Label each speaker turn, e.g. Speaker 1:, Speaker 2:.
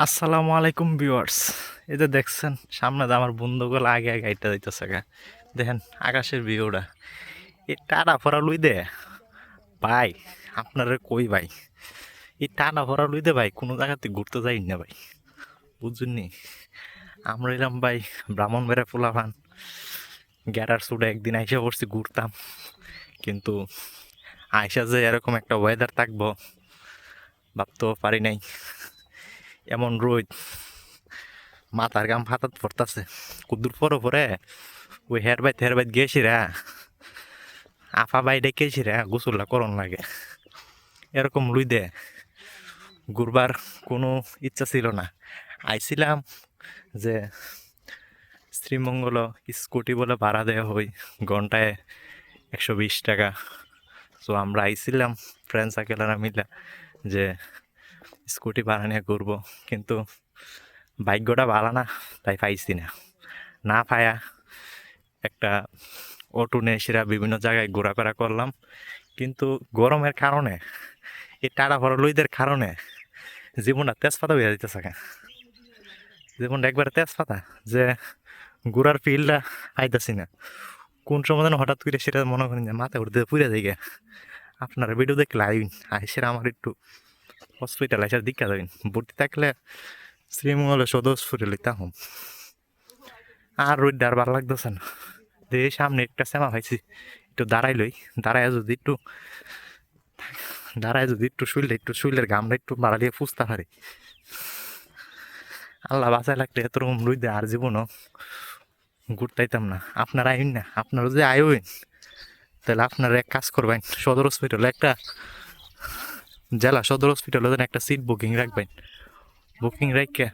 Speaker 1: আসসালামু আলাইকুম ভিউয়ার্স। এই যে দেখছেন সামনে যে আমার বন্ধুগুলো আগে আগে হাইটা যাইতেছে গা। দেখেন আকাশের ভিউটা, এই টানা ভরা লুই দে ভাই, আপনারে কই ভাই, এই টানা ভরা লুই দে ভাই কোনো জায়গাতে ঘুরতে যাই না ভাই, বুঝছেন নি? আমরা এলাম ভাই ব্রাহ্মণবাড়িয়া পোলাপান, গ্যাটার সুটে একদিন আইসা পড়ছি ঘুরতাম, কিন্তু আইসা যে এরকম একটা ওয়েদার থাকবো ভাবতেও পারি নাই। এমন রোদ, মাথার গাম ফাটাত পড়তাছে, কুদ্দুর পরে পরে ওই হের বাইত গেছি রা, আফা বাই ডেকেছি রা, গোসলটা করন লাগে। এরকম লুই দে ঘুরবার কোনো ইচ্ছা ছিল না। আইছিলাম যে শ্রীমঙ্গল স্কুটি বলে ভাড়া দেওয়া হই ঘন্টায় 120 টাকা। সো আমরা আইছিলাম ফ্রেন্ড সার্কেলেরা মিলে যে স্কুটি ভাড়া নিয়ে ঘুরবো, কিন্তু ভাগ্যটা ভালো না, তাই পাইছি না। না পায়া একটা অটো নিয়ে সেরা বিভিন্ন জায়গায় ঘোরাফেরা করলাম, কিন্তু গরমের কারণে, এই টাড়া ভরা লইদের কারণে জীবনটা তেজপাতা হয়ে যেতেছে। জীবনটা একবারে তেজপাতা, যে ঘোরার ফিল্ডটা পাইতেছি না। কোন সময় যেন হঠাৎ করে সেটা মনে করেন যে মাথা উঠতে পুড়ে যায় গে। আপনারা ভিডিও দেখলে আইন সেটা আমার একটু হসপিটাল আসার দীক্ষা যাবেন, ভর্তি থাকলে শ্রীমঙ্গলে সদর হসপিটাল লইতাম। আর রোদ আর ভালো লাগতেছে না। যে সামনে একটা শ্যামা পাইছি, একটু দাঁড়াই লই, দাঁড়ায় যদি একটু একটু শুইলের গামটা একটু বাড়া দিয়ে ফুসতে পারি। আল্লাহ বাঁচায় লাগলে এতরকম রুইদে আর জীবনও ঘুরতাইতাম না। আপনারা আইন না, আপনারা যদি আইন তাহলে আপনারা এক কাজ করবেন, সদর হসপিটালে একটা, জেলা সদর হসপিটালে একটা সিট বুকিং রাখবেন। বুকিং রাখে